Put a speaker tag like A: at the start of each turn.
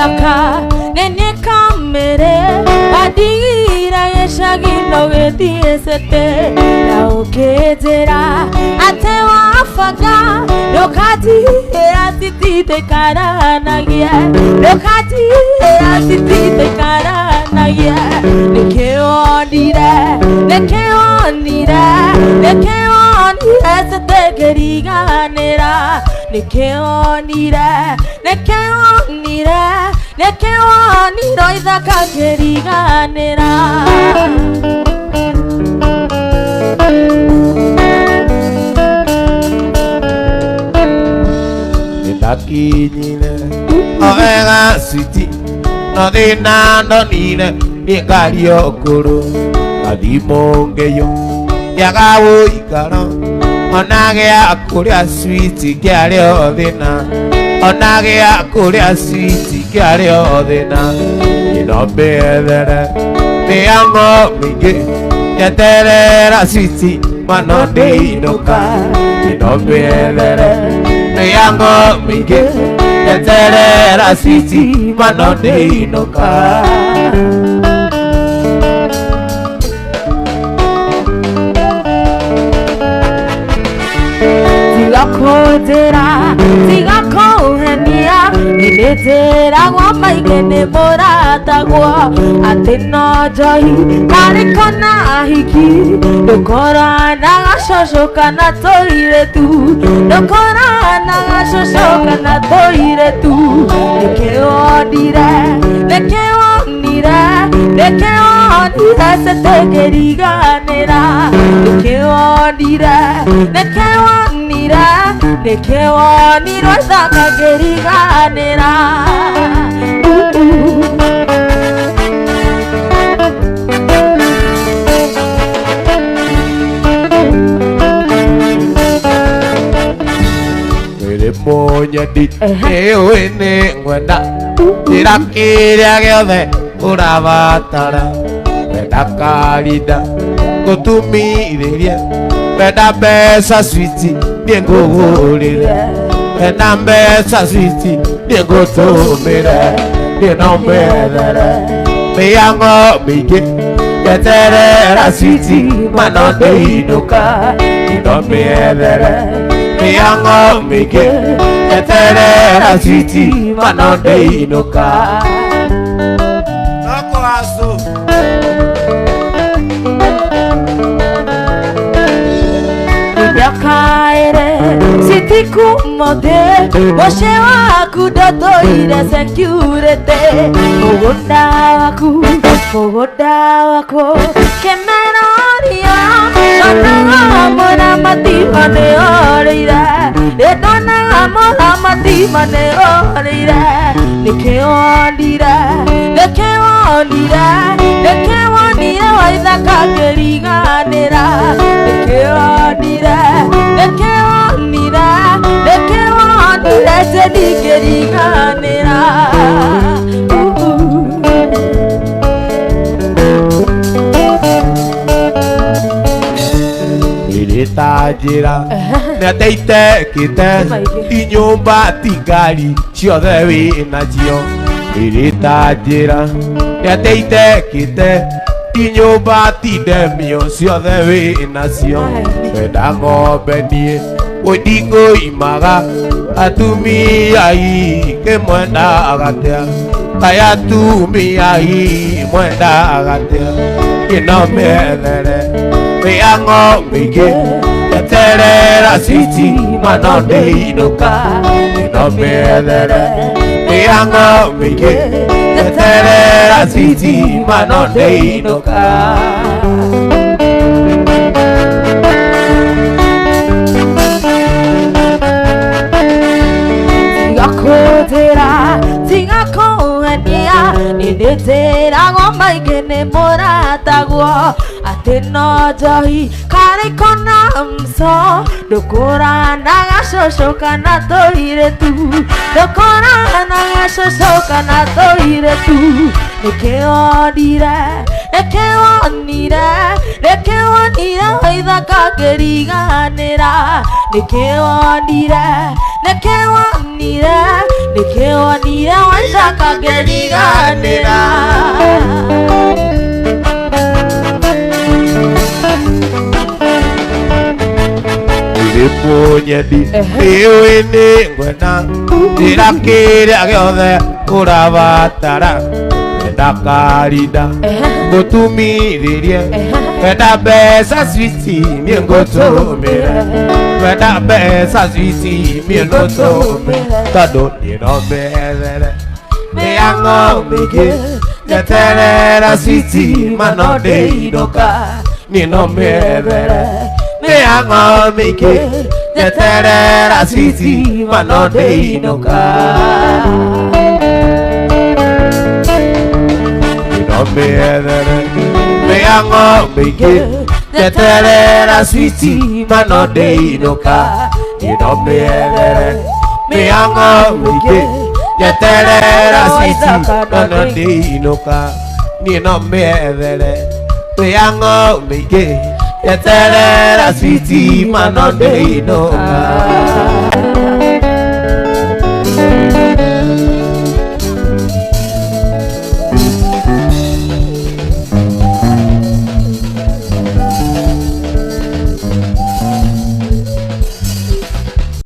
A: Waithaka nene kamere Adigira yeshagino getiesete Na ukejera ate wafaga Lokati asitite karanagia Lokati asitite karanagia Nekeonire Setegeriganera Nekeonire Waithaka geriganera
B: Nitakinyine Ovega sweetie No dina no nine Ningario kuru Adimongeyo Yagawo ikaro Onage akuria sweetie Kiari odina Onage akuria sweetie Kiari odina Inobedere Miango mingi Yaterera sweetie Manode inoka Inobedere Miango mingi Yaterera sweetie Manode inoka
A: Tiga kohenia Nidetera gwa maigene morata gwa Atino johi Karikona hiki Dokora nagashoshoka na toire tu Dokora nagashoshoka na toire tu Nekeonire setegeriganera Nekeonire Waithaka geriganera
B: Monyadi Ewe ngwenda Irakiria giothe Urabatara Wenda karida Gutumiriria Wenda mbeca switi Niengugurire Wenda mbeca switi Niengutumire Nienombethere Miango mingi Yeterera switi Manonde inuka Nienombethere Miango mingi Yeterera switi Manonde inuka Noko asu
A: Yakaere sitiku mode Washe waku dotoire security Mugoda wako Kemeroria Dona mona mati mane oreira Dona mona mati mane oreira Nekeonire Waithaka geriganera Nekeonire sedigeriganera
B: Iritajira Neteite kite Inyumba tigari Ciothe winacio Iritajira Neteite kite Inyumba tidemio Ciothe winacio Wenda ng'ombe nie Wendingo imaga Atumia ike mwenda agatea Kaya atumia mwenda agatea Inomethere Miango mingi Yeterera switi Manonde inuka Inomethere Miango mingi Yeterera switi Manonde inuka Tiga kohenia Nidetera gwa maigene morata gwa Atino johi Karikona mso Dokora nagashoshoka na toire tu Dokora nagashoshoka na toire tu Nekeonire Waithaka geriganera Nekeonire nikionire Waithaka ngeriganĩra.
C: Nyendi iwe ni ngwena ndira kiria giothe urabatara ndakarinda ngutumiririe wenda mbeca switi mie ngutumire wenda mbeca switi mie ngutumire tondu ninomethere mĩhang'o mĩingĩ njeterera switi mano ndĩinũka ninomethere mĩhang'o mĩingĩ njeterera switi mano ndĩinũka ninomethere mĩhang'o mĩingĩ njeterera switi mano ndĩinũka ninomethere mĩhang'o mĩingĩ njeterera switi mano ndĩinũka ninomethere mĩhang'o mĩingĩ njeterera switi mano ndĩinũka.